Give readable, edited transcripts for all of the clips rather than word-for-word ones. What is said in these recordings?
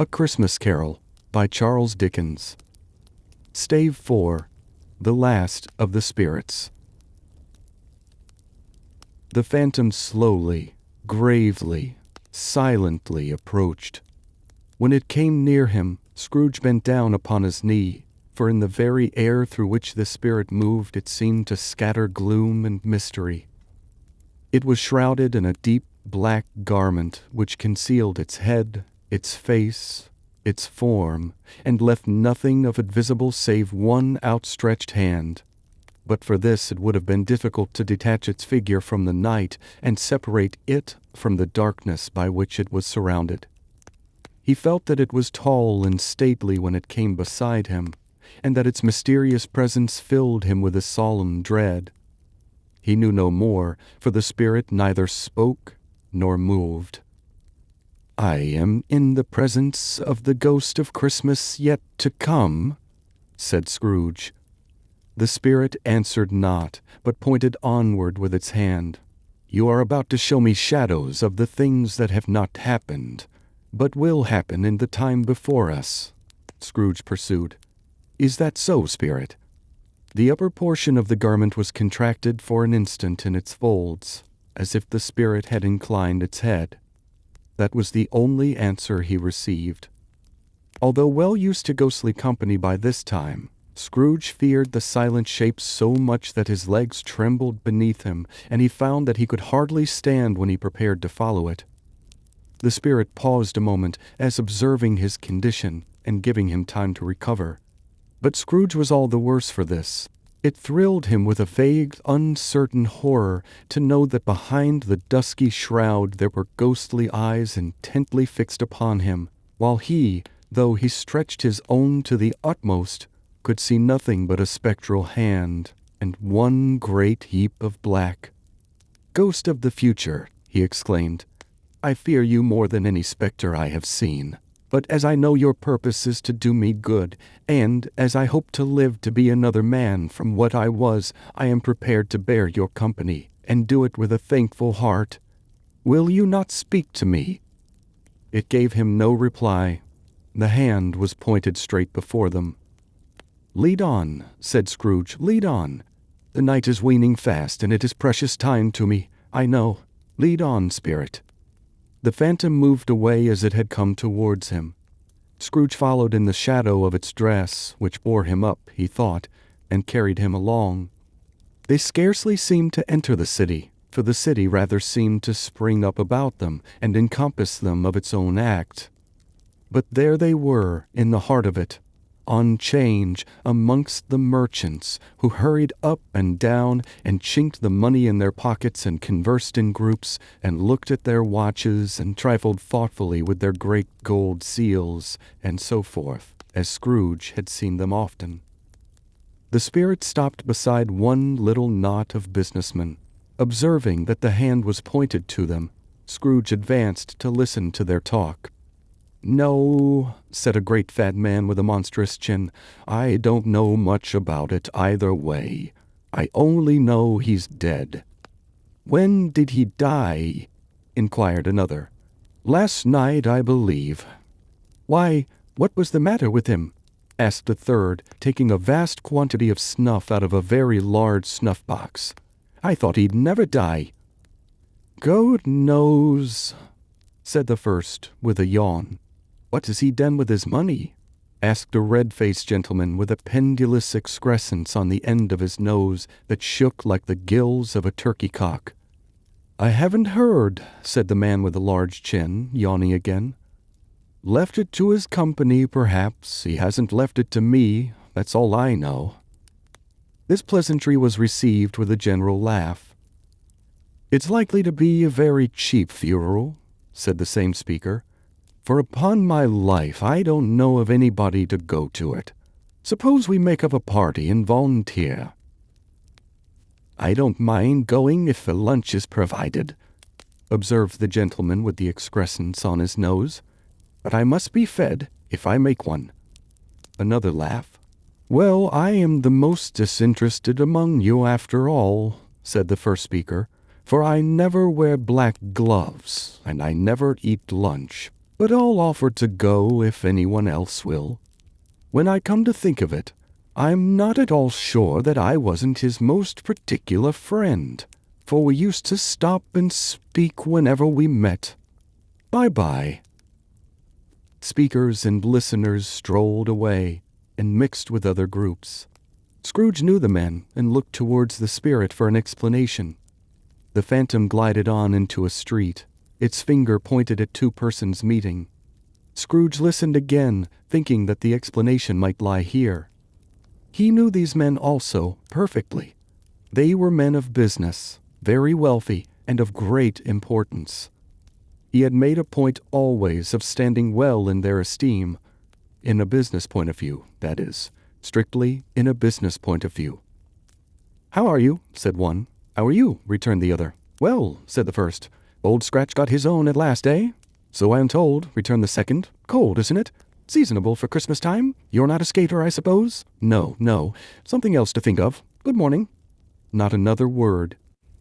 A Christmas Carol by Charles Dickens. Stave 4. The Last of the Spirits. The phantom slowly, gravely, silently approached. When it came near him, Scrooge bent down upon his knee, for in the very air through which the spirit moved it seemed to scatter gloom and mystery. It was shrouded in a deep black garment which concealed its head, its face, its form, and left nothing of it visible save one outstretched hand. But for this it would have been difficult to detach its figure from the night and separate it from the darkness by which it was surrounded. He felt that it was tall and stately when it came beside him, and that its mysterious presence filled him with a solemn dread. He knew no more, for the spirit neither spoke nor moved. "I am in the presence of the ghost of Christmas yet to come," said Scrooge. The spirit answered not, but pointed onward with its hand. "You are about to show me shadows of the things that have not happened, but will happen in the time before us," Scrooge pursued. "Is that so, spirit?" The upper portion of the garment was contracted for an instant in its folds, as if the spirit had inclined its head. That was the only answer he received. Although well used to ghostly company by this time, Scrooge feared the silent shape so much that his legs trembled beneath him, and he found that he could hardly stand when he prepared to follow it. The spirit paused a moment, as observing his condition and giving him time to recover. But Scrooge was all the worse for this. It thrilled him with a vague, uncertain horror to know that behind the dusky shroud there were ghostly eyes intently fixed upon him, while he, though he stretched his own to the utmost, could see nothing but a spectral hand and one great heap of black. "Ghost of the future," he exclaimed, "I fear you more than any specter I have seen. But as I know your purpose is to do me good, and as I hope to live to be another man from what I was, I am prepared to bear your company, and do it with a thankful heart. Will you not speak to me?" It gave him no reply. The hand was pointed straight before them. "Lead on," said Scrooge, "lead on. The night is waning fast, and it is precious time to me, I know. Lead on, spirit." The phantom moved away as it had come towards him. Scrooge followed in the shadow of its dress, which bore him up, he thought, and carried him along. They scarcely seemed to enter the city, for the city rather seemed to spring up about them and encompass them of its own act. But there they were, in the heart of it, on 'change, amongst the merchants, who hurried up and down and chinked the money in their pockets and conversed in groups and looked at their watches and trifled thoughtfully with their great gold seals and so forth, as Scrooge had seen them often. The spirit stopped beside one little knot of businessmen. Observing that the hand was pointed to them, Scrooge advanced to listen to their talk. "No," said a great fat man with a monstrous chin, "I don't know much about it either way. I only know he's dead." "When did he die?" inquired another. "Last night, I believe." "Why, what was the matter with him?" asked a third, taking a vast quantity of snuff out of a very large snuff-box. "I thought he'd never die." "God knows," said the first, with a yawn. "What has he done with his money?" asked a red-faced gentleman with a pendulous excrescence on the end of his nose that shook like the gills of a turkey-cock. "I haven't heard," said the man with the large chin, yawning again. "Left it to his company, perhaps. He hasn't left it to me, that's all I know." This pleasantry was received with a general laugh. "It's likely to be a very cheap funeral," said the same speaker. "For upon my life, I don't know of anybody to go to it. Suppose we make up a party and volunteer." "I don't mind going if a lunch is provided," observed the gentleman with the excrescence on his nose. "But I must be fed if I make one." Another laugh. "Well, I am the most disinterested among you after all," said the first speaker, "for I never wear black gloves, and I never eat lunch. but I'll offer to go if anyone else will. When I come to think of it, I'm not at all sure that I wasn't his most particular friend, for we used to stop and speak whenever we met. Bye-bye." Speakers and listeners strolled away and mixed with other groups. Scrooge knew the men and looked towards the spirit for an explanation. The phantom glided on into a street. Its finger pointed at two persons meeting. Scrooge listened again, thinking that the explanation might lie here. He knew these men also perfectly. They were men of business, very wealthy, and of great importance. He had made a point always of standing well in their esteem, in a business point of view, that is, strictly in a business point of view. "How are you?" said one. "How are you?" returned the other. "Well," said the first. "Old Scratch got his own at last, eh?" "So I am told," returned the second. "Cold, isn't it? Seasonable for Christmas time? You're not a skater, I suppose?" No. Something else to think of. Good morning." Not another word.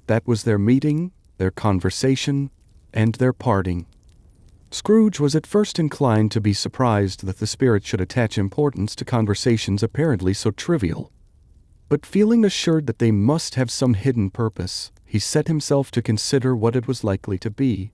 That was their meeting, their conversation, and their parting. Scrooge was at first inclined to be surprised that the spirit should attach importance to conversations apparently so trivial. But feeling assured that they must have some hidden purpose, he set himself to consider what it was likely to be.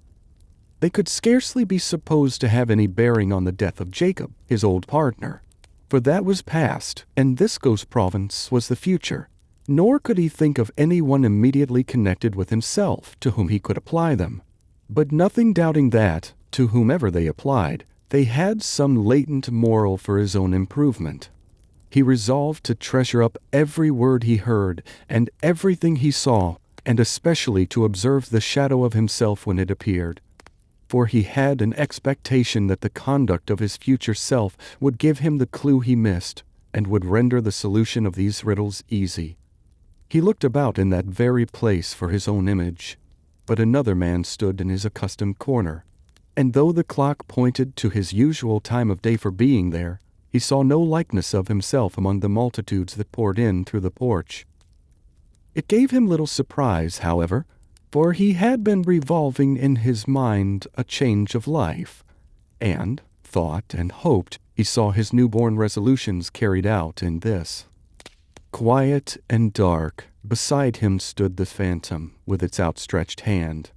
They could scarcely be supposed to have any bearing on the death of Jacob, his old partner, for that was past, and this ghost province was the future. Nor could he think of anyone immediately connected with himself to whom he could apply them. But nothing doubting that, to whomever they applied, they had some latent moral for his own improvement. He resolved to treasure up every word he heard and everything he saw, and especially to observe the shadow of himself when it appeared. For he had an expectation that the conduct of his future self would give him the clue he missed, and would render the solution of these riddles easy. He looked about in that very place for his own image, but another man stood in his accustomed corner, and though the clock pointed to his usual time of day for being there, he saw no likeness of himself among the multitudes that poured in through the porch. It gave him little surprise, however, for he had been revolving in his mind a change of life, and thought and hoped he saw his newborn resolutions carried out in this. Quiet and dark, beside him stood the phantom with its outstretched hand.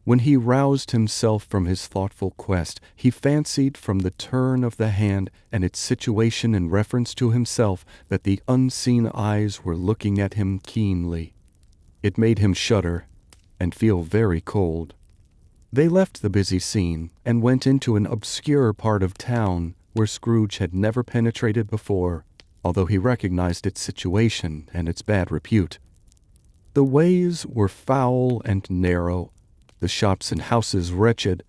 When he roused himself from his thoughtful quest, he fancied from the turn of the hand and its situation in reference to himself that the unseen eyes were looking at him keenly. It made him shudder and feel very cold. They left the busy scene and went into an obscure part of town where Scrooge had never penetrated before, although he recognized its situation and its bad repute. The ways were foul and narrow, the shops and houses wretched,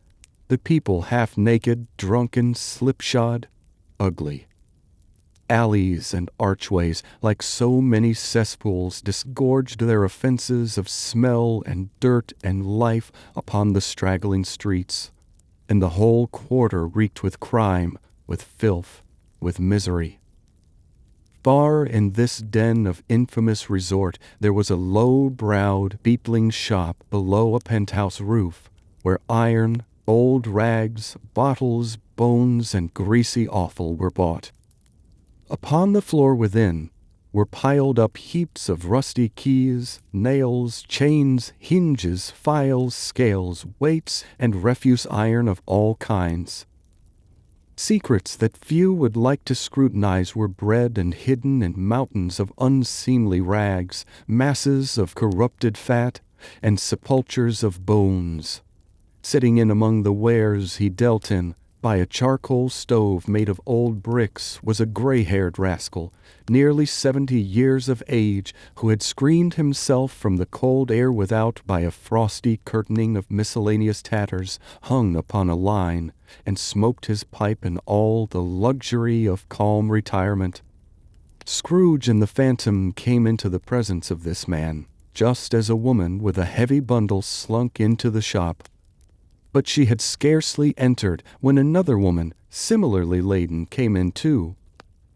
the people half-naked, drunken, slipshod, ugly. Alleys and archways, like so many cesspools, disgorged their offenses of smell and dirt and life upon the straggling streets, and the whole quarter reeked with crime, with filth, with misery. Far in this den of infamous resort there was a low-browed, beetling shop below a penthouse roof, where iron, old rags, bottles, bones, and greasy offal were bought. Upon the floor within were piled up heaps of rusty keys, nails, chains, hinges, files, scales, weights, and refuse iron of all kinds. Secrets that few would like to scrutinize were bred and hidden in mountains of unseemly rags, masses of corrupted fat, and sepulchres of bones. Sitting in among the wares he dealt in, by a charcoal stove made of old bricks, was a gray-haired rascal, nearly 70 years of age, who had screened himself from the cold air without by a frosty curtaining of miscellaneous tatters hung upon a line, and smoked his pipe in all the luxury of calm retirement. Scrooge and the phantom came into the presence of this man, just as a woman with a heavy bundle slunk into the shop. But she had scarcely entered when another woman, similarly laden, came in too,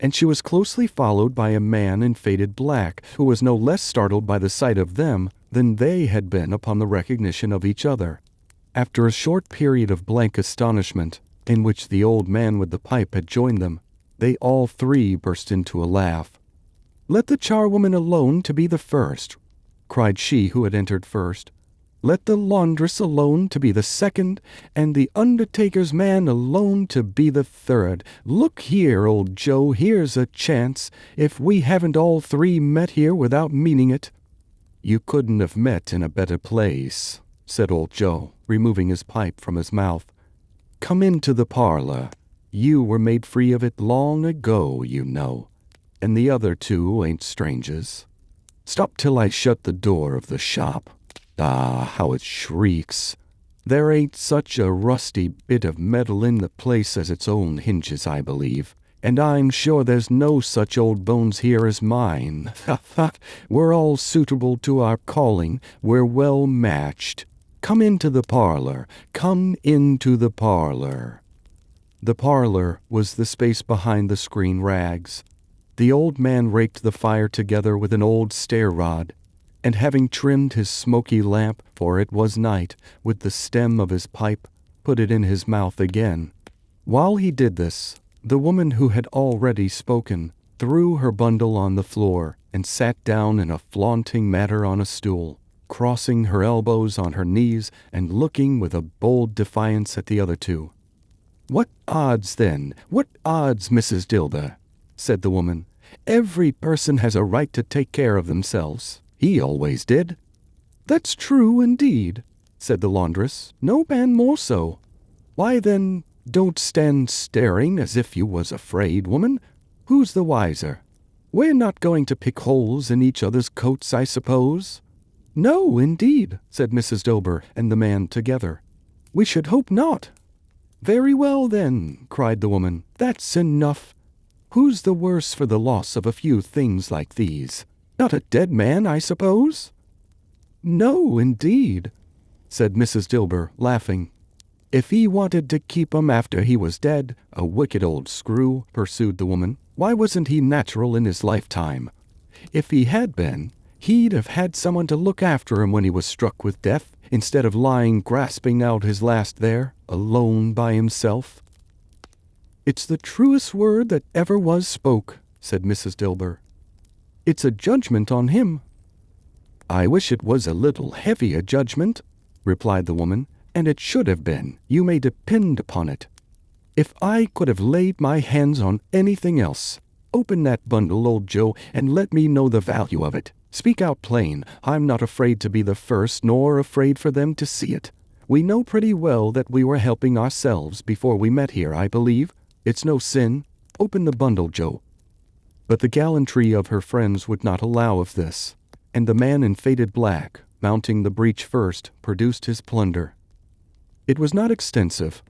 and she was closely followed by a man in faded black, who was no less startled by the sight of them than they had been upon the recognition of each other. After a short period of blank astonishment, in which the old man with the pipe had joined them, they all three burst into a laugh. "Let the charwoman alone to be the first," cried she who had entered first. "Let the laundress alone to be the second, and the undertaker's man alone to be the third. Look here, old Joe, here's a chance, if we haven't all three met here without meaning it." "You couldn't have met in a better place," said old Joe, removing his pipe from his mouth. "Come into the parlor. You were made free of it long ago, you know, and the other two ain't strangers. Stop till I shut the door of the shop. Ah, how it shrieks! There ain't such a rusty bit of metal in the place as its own hinges, I believe, and I'm sure there's no such old bones here as mine. Ha ha! We're all suitable to our calling, we're well matched. Come into the parlor, come into the parlor." The parlor was the space behind the screen rags. The old man raked the fire together with an old stair-rod, and having trimmed his smoky lamp, for it was night, with the stem of his pipe, put it in his mouth again. While he did this, the woman who had already spoken threw her bundle on the floor and sat down in a flaunting manner on a stool, crossing her elbows on her knees and looking with a bold defiance at the other two. "What odds, then? What odds, Mrs. Dilber?" said the woman. "Every person has a right to take care of themselves. He always did." "That's true, indeed," said the laundress. "No man more so." "Why, then, don't stand staring as if you was afraid, woman. Who's the wiser? We're not going to pick holes in each other's coats, I suppose?" "No, indeed," said Mrs. Dilber and the man together. "We should hope not." "Very well, then," cried the woman. "That's enough. Who's the worse for the loss of a few things like these? Not a dead man, I suppose?" "No, indeed," said Mrs. Dilber, laughing. "If he wanted to keep 'em after he was dead, a wicked old screw," pursued the woman, "why wasn't he natural in his lifetime? If he had been, he'd have had someone to look after him when he was struck with death, instead of lying grasping out his last there, alone by himself." "It's the truest word that ever was spoke," said Mrs. Dilber. "It's a judgment on him." "I wish it was a little heavy a judgment," replied the woman, "and it should have been, you may depend upon it. If I could have laid my hands on anything else, open that bundle, old Joe, and let me know the value of it. Speak out plain. I'm not afraid to be the first, nor afraid for them to see it. We know pretty well that we were helping ourselves before we met here, I believe. It's no sin. Open the bundle, Joe." But the gallantry of her friends would not allow of this, and the man in faded black, mounting the breach first, produced his plunder. It was not extensive.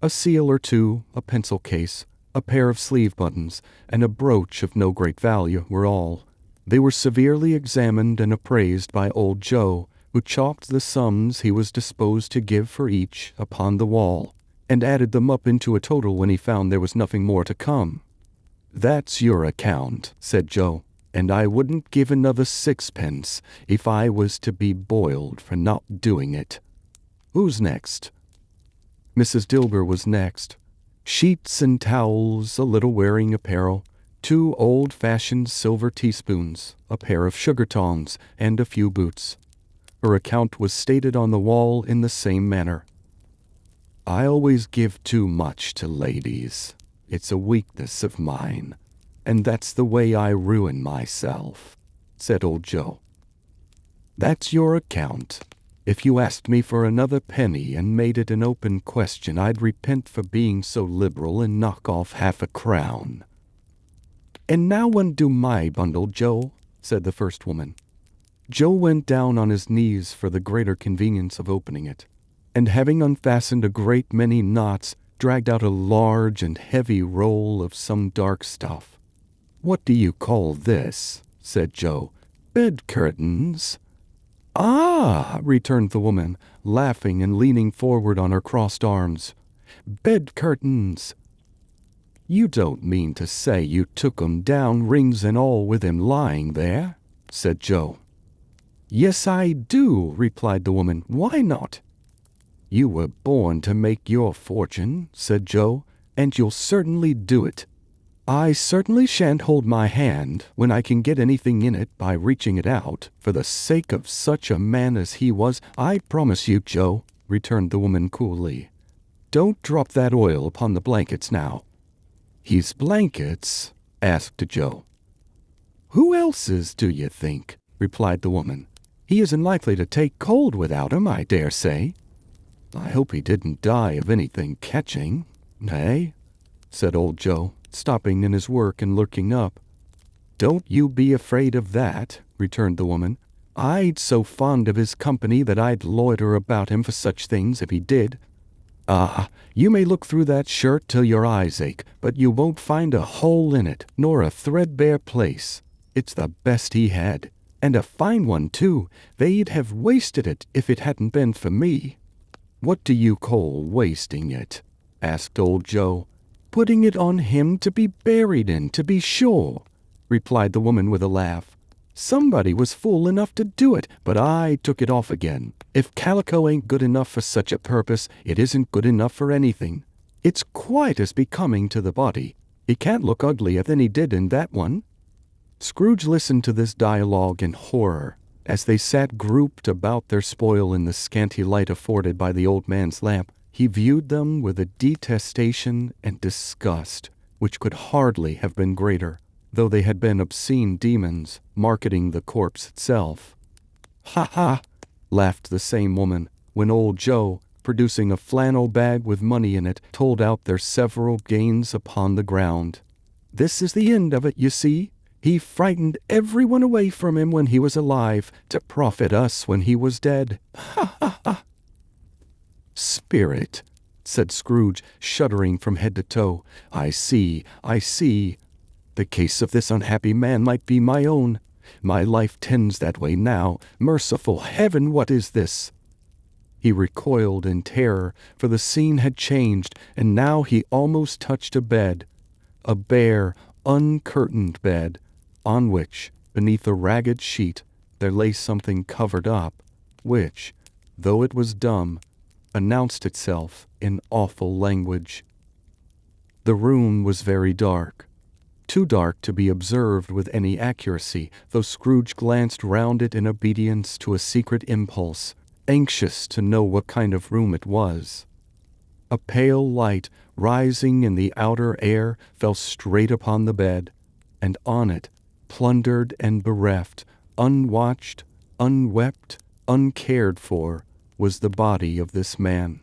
A seal or two, a pencil case, a pair of sleeve buttons, and a brooch of no great value were all. They were severely examined and appraised by old Joe, who chalked the sums he was disposed to give for each upon the wall, and added them up into a total when he found there was nothing more to come. "That's your account," said Joe, "and I wouldn't give another sixpence if I was to be boiled for not doing it. Who's next?" Mrs. Dilber was next. Sheets and towels, a little wearing apparel, 2 old-fashioned silver teaspoons, a pair of sugar tongs, and a few boots. Her account was stated on the wall in the same manner. "I always give too much to ladies. It's a weakness of mine, and that's the way I ruin myself," said old Joe. "That's your account. If you asked me for another penny and made it an open question, I'd repent for being so liberal and knock off half a crown." "And now undo my bundle, Joe," said the first woman. Joe went down on his knees for the greater convenience of opening it, and having unfastened a great many knots, dragged out a large and heavy roll of some dark stuff. "What do you call this?" said Joe. "Bed curtains." "Ah," returned the woman, laughing and leaning forward on her crossed arms. "Bed curtains. You don't mean to say you took 'em down, rings and all, with him lying there?" said Joe. "Yes, I do," replied the woman. "Why not?" "You were born to make your fortune," said Joe, "and you'll certainly do it." "I certainly shan't hold my hand when I can get anything in it by reaching it out, for the sake of such a man as he was, I promise you, Joe," returned the woman coolly. "Don't drop that oil upon the blankets now." "His blankets?" asked Joe. "Who else's, do you think?" replied the woman. "He isn't likely to take cold without 'em, I dare say." "I hope he didn't die of anything catching, eh?" said old Joe, stopping in his work and looking up. "Don't you be afraid of that," returned the woman. "I'd so fond of his company that I'd loiter about him for such things if he did. Ah, you may look through that shirt till your eyes ache, but you won't find a hole in it, nor a threadbare place. It's the best he had, and a fine one, too. They'd have wasted it if it hadn't been for me." "What do you call wasting it?" asked old Joe. "Putting it on him to be buried in, to be sure," replied the woman with a laugh. "Somebody was fool enough to do it, but I took it off again. If calico ain't good enough for such a purpose, it isn't good enough for anything. It's quite as becoming to the body. He can't look uglier than he did in that one." Scrooge listened to this dialogue in horror, as they sat grouped about their spoil in the scanty light afforded by the old man's lamp. He viewed them with a detestation and disgust which could hardly have been greater, though they had been obscene demons marketing the corpse itself. "Ha ha!" laughed the same woman, when old Joe, producing a flannel bag with money in it, told out their several gains upon the ground. "This is the end of it, you see. He frightened everyone away from him when he was alive, to profit us when he was dead. Ha ha ha!" "Spirit," said Scrooge, shuddering from head to toe. I see. The case of this unhappy man might be my own. My life tends that way now. Merciful heaven, what is this?" He recoiled in terror, for the scene had changed, and now he almost touched a bed. A bare, uncurtained bed, on which, beneath a ragged sheet, there lay something covered up, which, though it was dumb, announced itself in awful language. The room was very dark, too dark to be observed with any accuracy, though Scrooge glanced round it in obedience to a secret impulse, anxious to know what kind of room it was. A pale light, rising in the outer air, fell straight upon the bed, and on it, plundered and bereft, unwatched, unwept, uncared for, was the body of this man.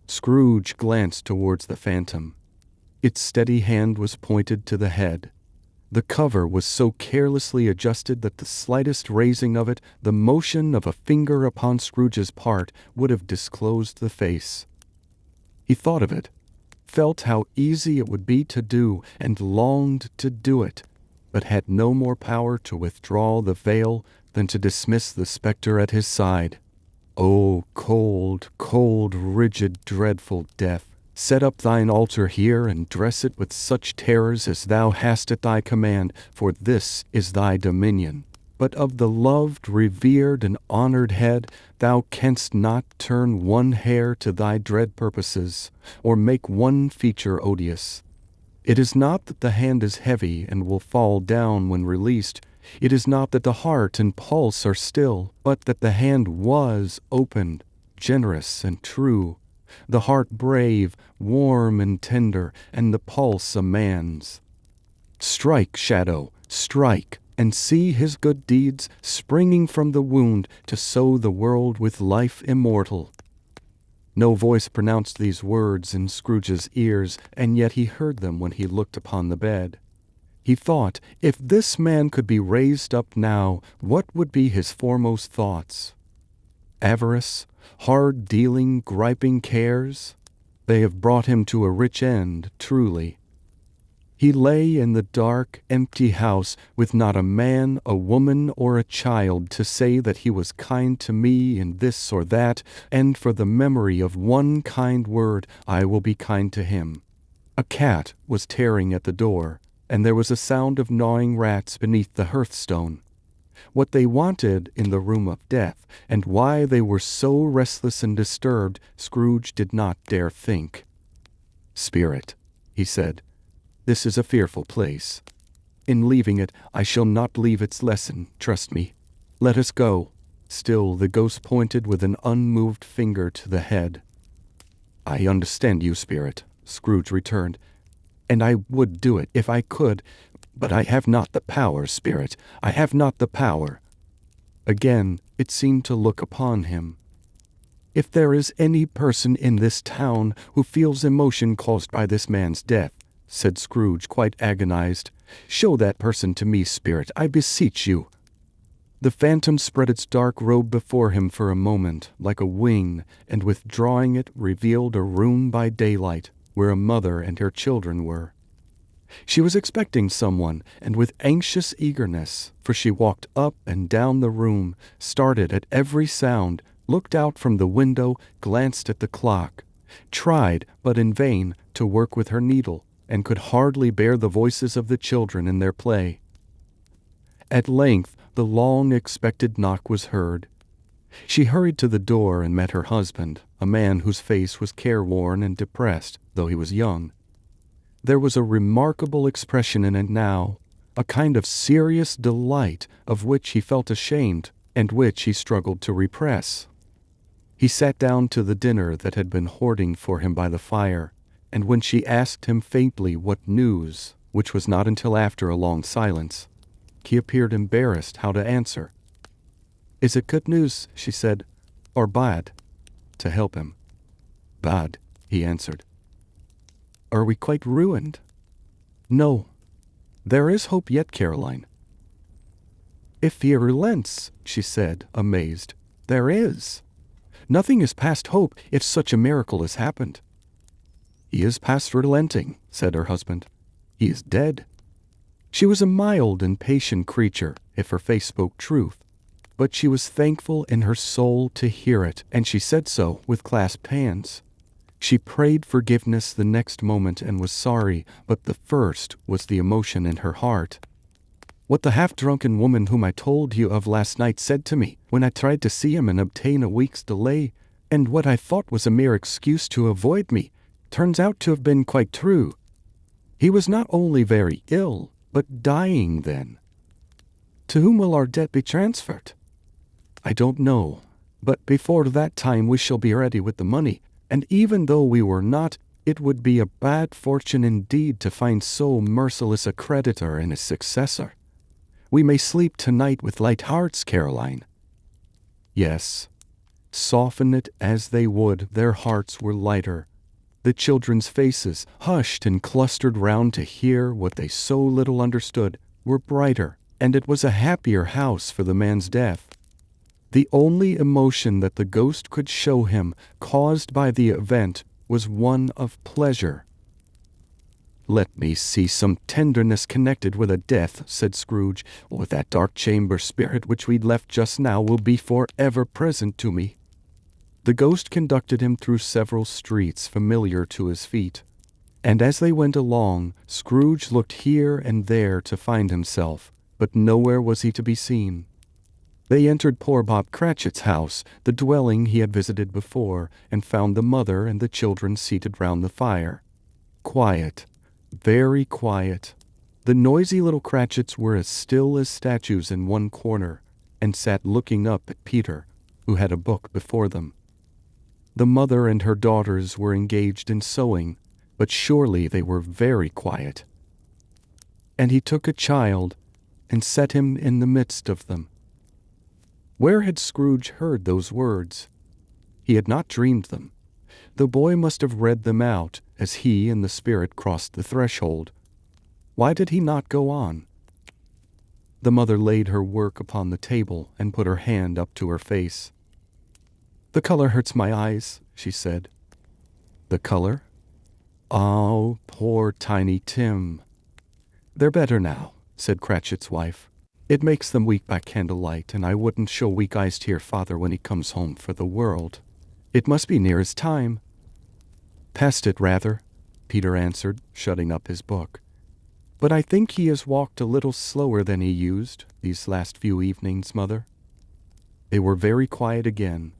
Scrooge glanced towards the phantom. Its steady hand was pointed to the head. The cover was so carelessly adjusted that the slightest raising of it, the motion of a finger upon Scrooge's part, would have disclosed the face. He thought of it, felt how easy it would be to do, and longed to do it, but had no more power to withdraw the veil than to dismiss the spectre at his side. "O cold, cold, rigid, dreadful death, set up thine altar here, and dress it with such terrors as thou hast at thy command, for this is thy dominion. But of the loved, revered, and honored head, thou canst not turn one hair to thy dread purposes, or make one feature odious. It is not that the hand is heavy and will fall down when released. It is not that the heart and pulse are still, but that the hand was opened, generous and true, the heart brave, warm and tender, and the pulse a man's. Strike, shadow, strike, and see his good deeds springing from the wound to sow the world with life immortal." No voice pronounced these words in Scrooge's ears, and yet he heard them when he looked upon the bed. He thought, if this man could be raised up now, what would be his foremost thoughts? Avarice, hard-dealing, griping cares? They have brought him to a rich end, truly. He lay in the dark, empty house, with not a man, a woman, or a child to say that he was kind to me in this or that, and for the memory of one kind word I will be kind to him. A cat was tearing at the door, and there was a sound of gnawing rats beneath the hearthstone. What they wanted in the room of death, and why they were so restless and disturbed, Scrooge did not dare think. "Spirit," he said, "this is a fearful place. In leaving it, I shall not leave its lesson, trust me. Let us go." Still the ghost pointed with an unmoved finger to the head. "I understand you, Spirit," Scrooge returned, "and I would do it if I could, but I have not the power, Spirit. I have not the power." Again it seemed to look upon him. "If there is any person in this town who feels emotion caused by this man's death," said Scrooge, quite agonized, "show that person to me, Spirit, I beseech you." The phantom spread its dark robe before him for a moment, like a wing, and withdrawing it revealed a room by daylight, where a mother and her children were. She was expecting someone, and with anxious eagerness, for she walked up and down the room, started at every sound, looked out from the window, glanced at the clock, tried, but in vain, to work with her needle, and could hardly bear the voices of the children in their play. At length the long-expected knock was heard. She hurried to the door and met her husband, a man whose face was careworn and depressed, though he was young. There was a remarkable expression in it now, a kind of serious delight of which he felt ashamed and which he struggled to repress. He sat down to the dinner that had been hoarding for him by the fire, and when she asked him faintly what news, which was not until after a long silence, he appeared embarrassed how to answer. "Is it good news," she said, "or bad?" To help him. "Bad," he answered. "Are we quite ruined?" "No. There is hope yet, Caroline." "If he relents," she said, amazed, "there is. Nothing is past hope if such a miracle has happened." "He is past relenting," said her husband. "He is dead." She was a mild and patient creature, if her face spoke truth, but she was thankful in her soul to hear it, and she said so with clasped hands. She prayed forgiveness the next moment and was sorry, but the first was the emotion in her heart. "What the half-drunken woman whom I told you of last night said to me, when I tried to see him and obtain a week's delay, and what I thought was a mere excuse to avoid me, turns out to have been quite true. He was not only very ill, but dying then. To whom will our debt be transferred? I don't know, but before that time we shall be ready with the money, and even though we were not, it would be a bad fortune indeed to find so merciless a creditor and his successor. We may sleep tonight with light hearts, Caroline." Yes, soften it as they would, their hearts were lighter. The children's faces, hushed and clustered round to hear what they so little understood, were brighter, and it was a happier house for the man's death. The only emotion that the ghost could show him, caused by the event, was one of pleasure. "Let me see some tenderness connected with a death," said Scrooge, "or that dark chamber spirit which we left just now will be forever present to me." The ghost conducted him through several streets familiar to his feet, and as they went along, Scrooge looked here and there to find himself, but nowhere was he to be seen. They entered poor Bob Cratchit's house, the dwelling he had visited before, and found the mother and the children seated round the fire. Quiet, very quiet. The noisy little Cratchits were as still as statues in one corner, and sat looking up at Peter, who had a book before them. The mother and her daughters were engaged in sewing, but surely they were very quiet. And he took a child and set him in the midst of them. Where had Scrooge heard those words? He had not dreamed them. The boy must have read them out as he and the spirit crossed the threshold. Why did he not go on? The mother laid her work upon the table and put her hand up to her face. "The color hurts my eyes," she said. "The color? Oh, poor Tiny Tim." "They're better now," said Cratchit's wife. "It makes them weak by candlelight, and I wouldn't show weak eyes to your father when he comes home for the world. It must be near his time." "Past it, rather," Peter answered, shutting up his book. But I think he has walked a little slower than he used these last few evenings, Mother." They were very quiet again.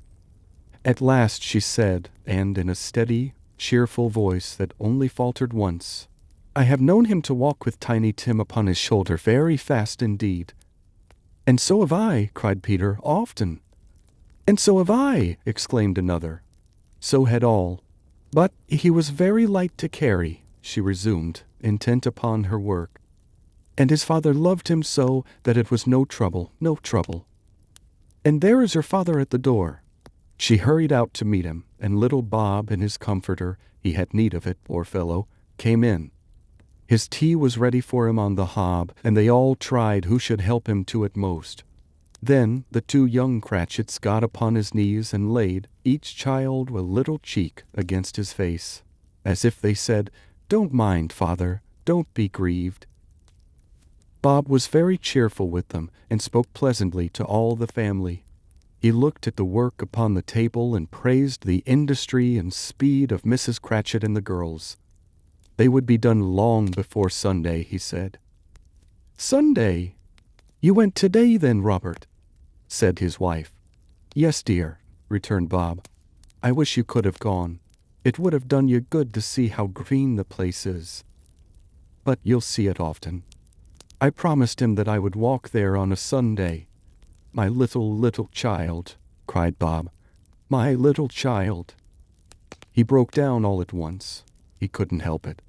At last she said, and in a steady, cheerful voice that only faltered once, "I have known him to walk with Tiny Tim upon his shoulder very fast indeed." "And so have I," cried Peter, "often." "And so have I," exclaimed another. So had all. "But he was very light to carry," she resumed, intent upon her work. "And his father loved him so that it was no trouble, no trouble. And there is your father at the door." She hurried out to meet him, and little Bob in his comforter, he had need of it, poor fellow, came in. His tea was ready for him on the hob, and they all tried who should help him to it most. Then the two young Cratchits got upon his knees and laid, each child a little cheek against his face, as if they said, "Don't mind, father, don't be grieved." Bob was very cheerful with them, and spoke pleasantly to all the family. He looked at the work upon the table and praised the industry and speed of Mrs. Cratchit and the girls. They would be done long before Sunday, he said. "Sunday? You went today then, Robert?" said his wife. "Yes, dear," returned Bob. "I wish you could have gone. It would have done you good to see how green the place is. But you'll see it often. I promised him that I would walk there on a Sunday." "My little child," cried Bob. "My little child." He broke down all at once. He couldn't help it.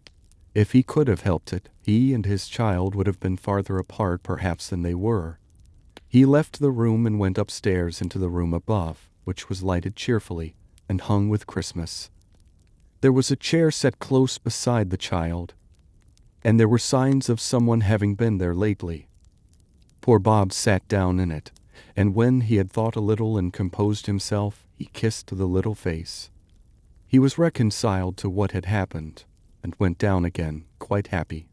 If he could have helped it, he and his child would have been farther apart perhaps than they were. He left the room and went upstairs into the room above, which was lighted cheerfully and hung with Christmas. There was a chair set close beside the child, and there were signs of someone having been there lately. Poor Bob sat down in it, and when he had thought a little and composed himself, he kissed the little face. He was reconciled to what had happened, and went down again, quite happy.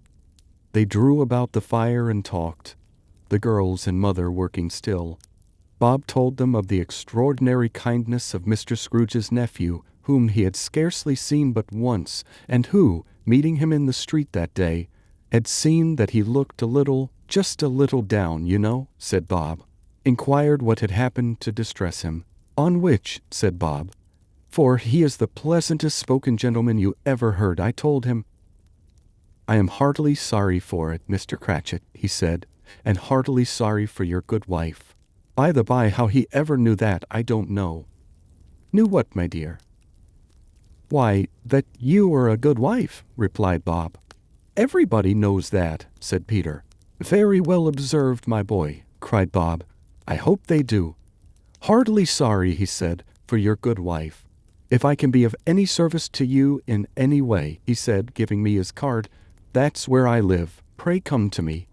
They drew about the fire and talked, the girls and mother working still. Bob told them of the extraordinary kindness of Mr. Scrooge's nephew, whom he had scarcely seen but once, and who, meeting him in the street that day, had seen that he looked a little, just a little down, you know, said Bob. Inquired what had happened to distress him. On which, said Bob, "For he is the pleasantest spoken gentleman you ever heard," I told him, "I am heartily sorry for it, Mr. Cratchit," he said, "and heartily sorry for your good wife. By the by, how he ever knew that, I don't know." "Knew what, my dear?" "Why, that you are a good wife," replied Bob. "Everybody knows that," said Peter. "Very well observed, my boy," cried Bob. "I hope they do. Heartily sorry," he said, "for your good wife. If I can be of any service to you in any way," he said, giving me his card, "that's where I live. Pray come to me."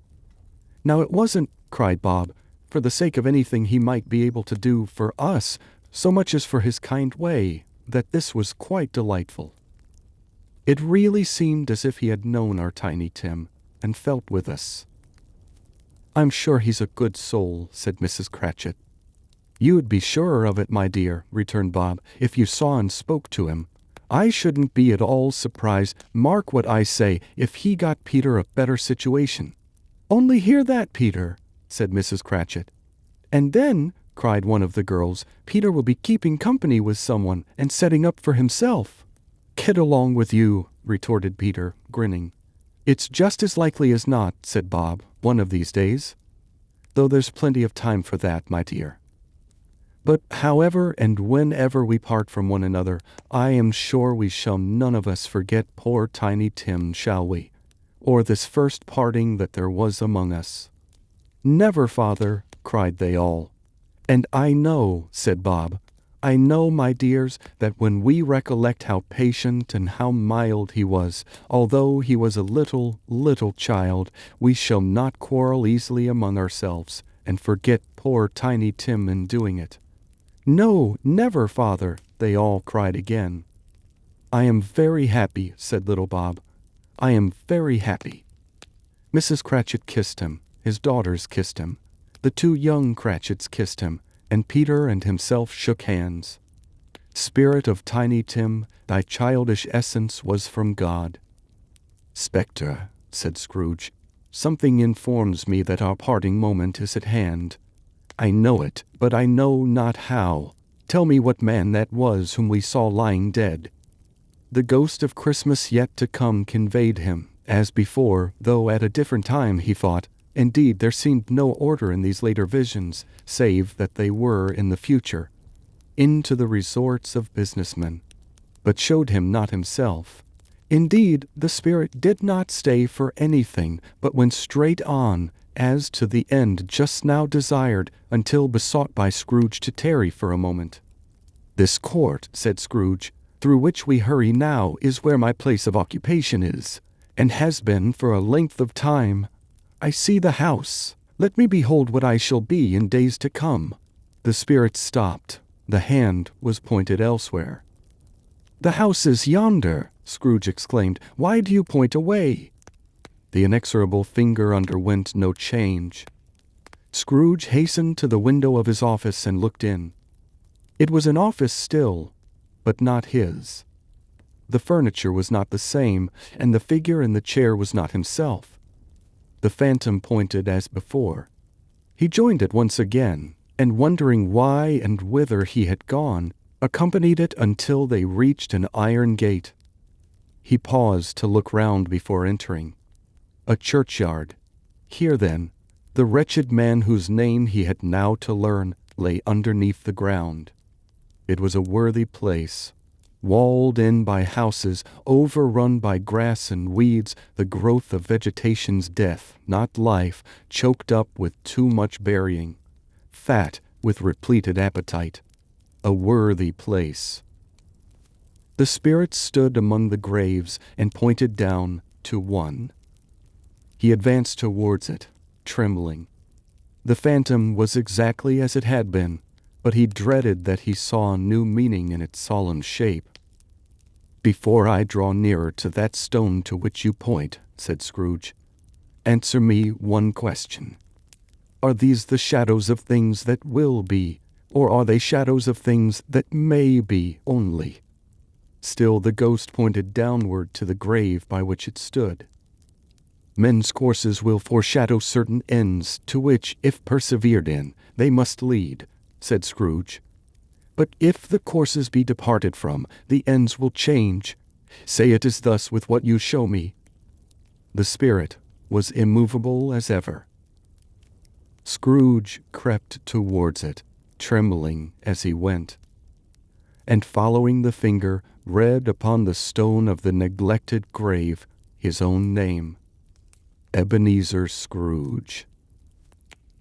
Now it wasn't, cried Bob, for the sake of anything he might be able to do for us, so much as for his kind way, that this was quite delightful. It really seemed as if he had known our Tiny Tim, and felt with us. "I'm sure he's a good soul," said Mrs. Cratchit. "You'd be surer of it, my dear," returned Bob, "if you saw and spoke to him. I shouldn't be at all surprised, mark what I say, if he got Peter a better situation." "Only hear that, Peter," said Mrs. Cratchit. "And then," cried one of the girls, "Peter will be keeping company with someone, and setting up for himself." "Get along with you," retorted Peter, grinning. "It's just as likely as not," said Bob, "one of these days. Though there's plenty of time for that, my dear. But however and whenever we part from one another, I am sure we shall none of us forget poor Tiny Tim, shall we? Or this first parting that there was among us." "Never, father," cried they all. "And I know," said Bob, "I know, my dears, that when we recollect how patient and how mild he was, although he was a little child, we shall not quarrel easily among ourselves, and forget poor Tiny Tim in doing it." "No, never, father," they all cried again. "I am very happy," said little Bob. "I am very happy." Mrs. Cratchit kissed him, his daughters kissed him, the two young Cratchits kissed him, and Peter and himself shook hands. "Spirit of Tiny Tim, thy childish essence was from God." "Spectre," said Scrooge. "Something informs me that our parting moment is at hand. I know it, but I know not how. Tell me what man that was whom we saw lying dead." The ghost of Christmas yet to come conveyed him, as before, though at a different time, he thought. Indeed, there seemed no order in these later visions, save that they were in the future, into the resorts of businessmen, but showed him not himself. Indeed, the spirit did not stay for anything, but went straight on, as to the end just now desired, until besought by Scrooge to tarry for a moment. "This court," said Scrooge, "through which we hurry now, is where my place of occupation is, and has been for a length of time. I see the house. Let me behold what I shall be in days to come." The spirit stopped. The hand was pointed elsewhere. "The house is yonder," Scrooge exclaimed. "Why do you point away?" The inexorable finger underwent no change. Scrooge hastened to the window of his office and looked in. It was an office still, but not his. The furniture was not the same, and the figure in the chair was not himself. The phantom pointed as before. He joined it once again, and wondering why and whither he had gone, accompanied it until they reached an iron gate. He paused to look round before entering. A churchyard. Here, then, the wretched man whose name he had now to learn lay underneath the ground. It was a worthy place, walled in by houses, overrun by grass and weeds, the growth of vegetation's death, not life, choked up with too much burying, fat with repleted appetite. A worthy place. The spirit stood among the graves and pointed down to one. He advanced towards it, trembling. The phantom was exactly as it had been, but he dreaded that he saw a new meaning in its solemn shape. "Before I draw nearer to that stone to which you point," said Scrooge, "answer me one question. Are these the shadows of things that will be, or are they shadows of things that may be only?" Still the ghost pointed downward to the grave by which it stood. "Men's courses will foreshadow certain ends, to which, if persevered in, they must lead," said Scrooge. "But if the courses be departed from, the ends will change. Say it is thus with what you show me." The spirit was immovable as ever. Scrooge crept towards it, trembling as he went, and following the finger, read upon the stone of the neglected grave his own name, Ebenezer Scrooge.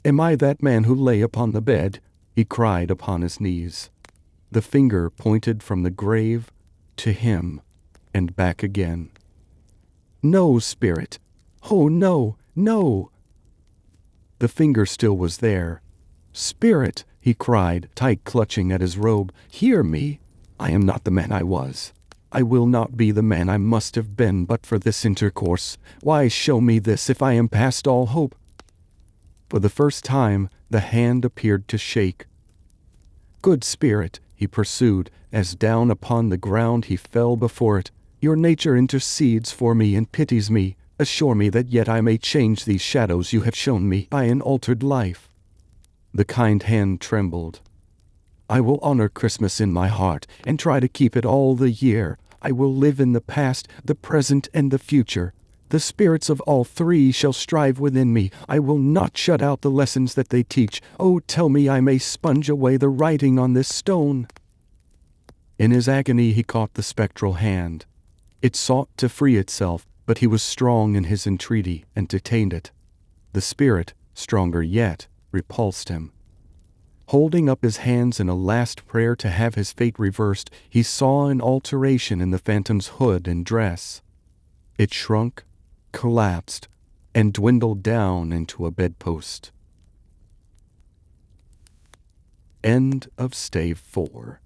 "Am I that man who lay upon the bed?" he cried upon his knees. The finger pointed from the grave to him and back again. "No, spirit! Oh, no, no!" The finger still was there. "Spirit," he cried, tight clutching at his robe, "hear me! I am not the man I was. I will not be the man I must have been but for this intercourse. Why show me this if I am past all hope?" For the first time the hand appeared to shake. "Good spirit," he pursued, as down upon the ground he fell before it, "your nature intercedes for me and pities me. Assure me that yet I may change these shadows you have shown me by an altered life." The kind hand trembled. "I will honor Christmas in my heart and try to keep it all the year. I will live in the past, the present, and the future. The spirits of all three shall strive within me. I will not shut out the lessons that they teach. Oh, tell me I may sponge away the writing on this stone." In his agony he caught the spectral hand. It sought to free itself, but he was strong in his entreaty and detained it. The spirit, stronger yet, repulsed him. Holding up his hands in a last prayer to have his fate reversed, he saw an alteration in the phantom's hood and dress. It shrunk, collapsed, and dwindled down into a bedpost. End of Stave 4.